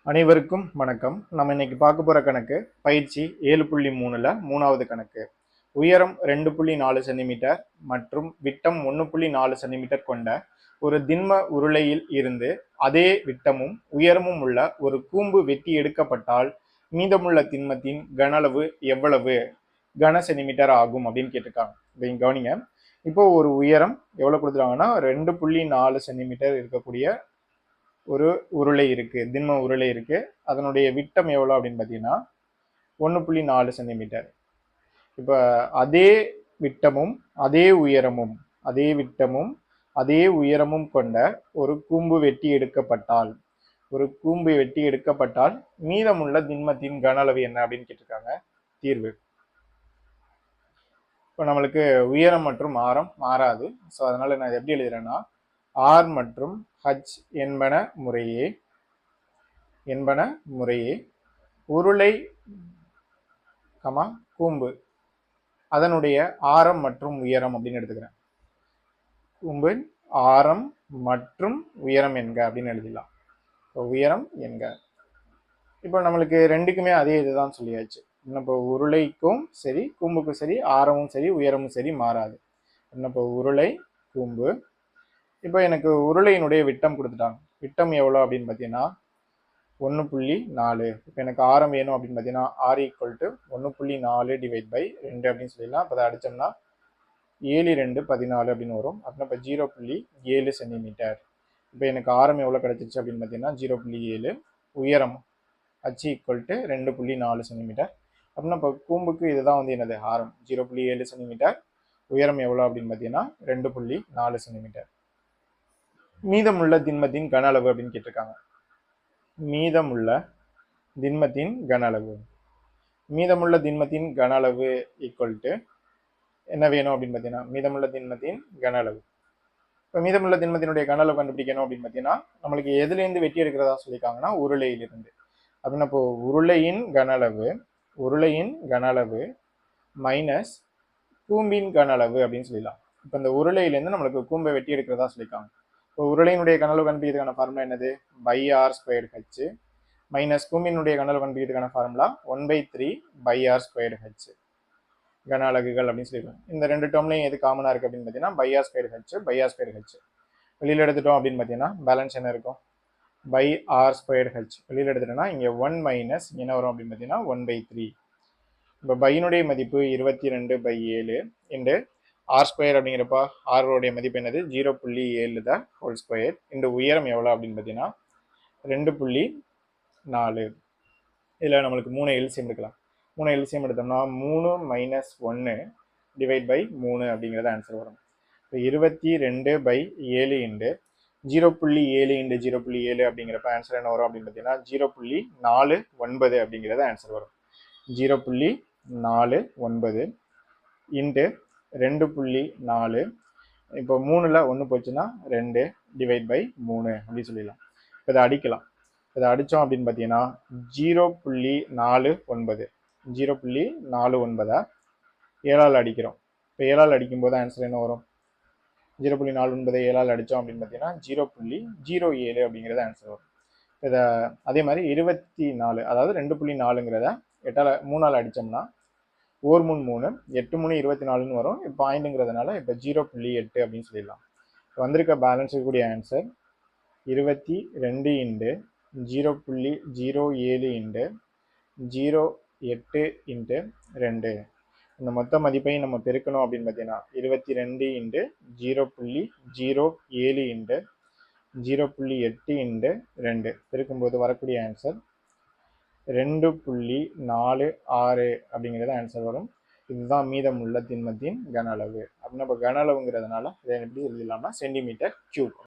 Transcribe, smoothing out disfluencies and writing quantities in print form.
அனைவருக்கும் வணக்கம். நம்ம இன்னைக்கு பார்க்க போற கணக்கு பயிற்சி 7.3ல மூணாவது கணக்கு. உயரம் 2.4 சென்டிமீட்டர் மற்றும் விட்டம் 1.4 சென்டிமீட்டர் கொண்ட ஒரு திண்ம உருளையில் இருந்து அதே விட்டமும் உயரமும் உள்ள ஒரு கூம்பு வெட்டி எடுக்கப்பட்டால் மீதமுள்ள திண்மத்தின் கன அளவு எவ்வளவு கன சென்டிமீட்டர் ஆகும் அப்படின்னு கேட்டிருக்காங்க. இதை கவனிங்க. இப்போ ஒரு உயரம் எவ்வளவு கொடுத்துருக்காங்கன்னா 2.4 சென்டிமீட்டர் இருக்கக்கூடிய ஒரு உருளை இருக்கு, திண்ம உருளை இருக்கு. அதனுடைய விட்டம் எவ்வளோ அப்படின்னு பார்த்தீங்கன்னா 1.4 சென்டிமீட்டர். இப்போ அதே விட்டமும் அதே உயரமும் அதே உயரமும் கொண்ட ஒரு கூம்பு வெட்டி எடுக்கப்பட்டால் மீதமுள்ள திண்மத்தின் கன அளவு என்ன அப்படின்னு கேட்டிருக்காங்க. தீர்வு. இப்போ நம்மளுக்கு உயரம் மற்றும் ஆரம் மாறாது. ஸோ அதனால நான் எப்படி எழுதுறேன்னா ஆர் மற்றும் ஹச் என்பன முறையே உருளை கூம்பு அதனுடைய ஆரம் மற்றும் உயரம் அப்படின்னு எடுத்துக்கிறேன். கூம்பு ஆரம் மற்றும் உயரம் என்க அப்படின்னு எழுதிடலாம். உயரம் என்க. இப்போ நம்மளுக்கு ரெண்டுக்குமே அதே இதுதான் சொல்லியாச்சு. இப்போ உருளைக்கும் சரி கூம்புக்கும் சரி ஆரமும் சரி உயரமும் சரி மாறாது. இப்போ உருளை கூம்பு. இப்போ எனக்கு உருளையினுடைய விட்டம் கொடுத்துட்டாங்க. விட்டம் எவ்வளோ அப்படின்னு பார்த்தீங்கன்னா 1.4. இப்போ எனக்கு ஆரம் வேணும் அப்படின்னு பார்த்தீங்கன்னா R equal to 1.4 divide by 2 அப்படின்னு சொல்லிடலாம். அப்போ அதை அடித்தோம்னா 7 2 14 அப்படின்னு வரும். அப்படின்னா இப்போ 0.7 சென்டிமீட்டர். இப்போ எனக்கு ஆரம் எவ்வளோ கிடைச்சிருச்சு அப்படின்னு பார்த்தீங்கன்னா 0.7. உயரம் ஹச் ஈக்குவல் டு 2.4 சென்டிமீட்டர். அப்படின்னா இப்போ கூம்புக்கு இதுதான் வந்து என்னது ஆரம் 0.7 சென்டிமீட்டர். உயரம் எவ்வளோ அப்படின்னு பார்த்தீங்கன்னா 2.4 சென்டிமீட்டர். மீதமுள்ள திண்மத்தின் கன அளவு அப்படின்னு கேட்டிருக்காங்க. மீதமுள்ள திண்மத்தின் கன அளவு ஈக்குவல் டு என்ன வேணும் அப்படின்னு பார்த்தீங்கன்னா மீதமுள்ள திண்மத்தின் கன அளவு. இப்போ மீதமுள்ள திண்மத்தினுடைய கன அளவு கண்டுபிடிக்கணும் அப்படின்னு பார்த்தீங்கன்னா நம்மளுக்கு எதுலேருந்து வெட்டி எடுக்கிறதா சொல்லியிருக்காங்கன்னா உருளையிலிருந்து. அப்படின்னா இப்போ உருளையின் கன அளவு மைனஸ் கூம்பின் கன அளவு அப்படின்னு சொல்லிடலாம். இப்போ இந்த உருளையிலேருந்து நம்மளுக்கு கூம்பை வெட்டி எடுக்கிறதா சொல்லியிருக்காங்க. இப்போ உருளையினுடைய கன அளவு கண்டுபிடிக்கிறதுக்கான ஃபார்முலா என்னது? Pi r squared h minus கூம்பினுடைய கன அளவு கண்டுபிடிக்கிறதுக்கான formula 1/3 pi r squared h கன அலகுகள் அப்படின்னு சொல்லியிருக்காங்க. இந்த ரெண்டு டேர்ம்லையும் எது காமனாக இருக்குது அப்படின்னு பார்த்தீங்கன்னா பை ஆர் ஸ்கொயர்டு ஹெச் வெளியில் எடுத்துட்டோம் அப்படின்னு பார்த்தீங்கன்னா பேலன்ஸ் என்ன இருக்கும்? பை ஆர் ஸ்கொயர்டு ஹெச் வெளியில் எடுத்துட்டோம்னா இங்கே 1 மைனஸ் என்ன வரும் அப்படின்னு பார்த்தீங்கன்னா 1/3. இப்போ பையனுடைய மதிப்பு 22/7 இன்று ஆர் ஸ்கொயர் அப்படிங்கிறப்ப ஆரோடைய மதிப்பு என்னது 0.7 தான் ஹோல் ஸ்கொயர். இந்த உயரம் எவ்வளோ அப்படின்னு பார்த்தீங்கன்னா 2.4. இதில் நம்மளுக்கு 3 எல்சியம் எடுக்கலாம். 3 எல்சியம் எடுத்தோம்னா 3 மைனஸ் 1 டிவைட் பை 3 அப்படிங்கிறது ஆன்சர் வரும். இப்போ 22/7 இன்டு 0.7 இன்டு 0.7 அப்படிங்கிறப்ப ஆன்சர் என்ன வரும் அப்படின்னு பார்த்தீங்கன்னா 0.49 அப்படிங்கிறது ஆன்சர் வரும். 0.49 இன்ட்டு 2.4. இப்போ 3ல் 1 போச்சுன்னா 2 டிவைட் பை 3 அப்படின்னு சொல்லிடலாம். இப்போ இதை அடிக்கலாம். இதை அடித்தோம் அப்படின்னு பார்த்தீங்கன்னா 0.49 7ஆல் அடிக்கிறோம். இப்போ 7ஆல் அடிக்கும்போது ஆன்சர் என்ன வரும்? 0.49 7ஆல் அடித்தோம் அப்படின்னு பார்த்தீங்கன்னா 0.07 அப்படிங்கிறது ஆன்சர் வரும். இதை அதே மாதிரி 24 அதாவது 2.4ங்கிறத 3ஆல் அடித்தோம்னா 1 3 3 8 3 24ன்னு வரும். இப்போ பாயிண்ட்டுங்கிறதுனால இப்போ 0.8 அப்படின்னு சொல்லிடலாம். வந்திருக்க பேலன்ஸ் இருக்கக்கூடிய ஆன்சர் 22 இன்டு 0.07 இன்டு 0.8 இன்ட்டு 2. இந்த மொத்த மதிப்பையும் நம்ம பெருக்கணும் அப்படின்னு பார்த்தீங்கன்னா 22 இன்டு 0.07 இன்டு 0.8 இன்டு 2 பெருக்கும்போது வரக்கூடிய ஆன்சர் 2.46 அப்படிங்கிறது ஆன்சர் வரும். இதுதான் மீதமுள்ள திண்மத்தின் கன அளவு. அப்படின்னா இப்போ கன அளவுங்கிறதுனால இதை எப்படி எழுதிடலாம்னா சென்டிமீட்டர் கியூப்.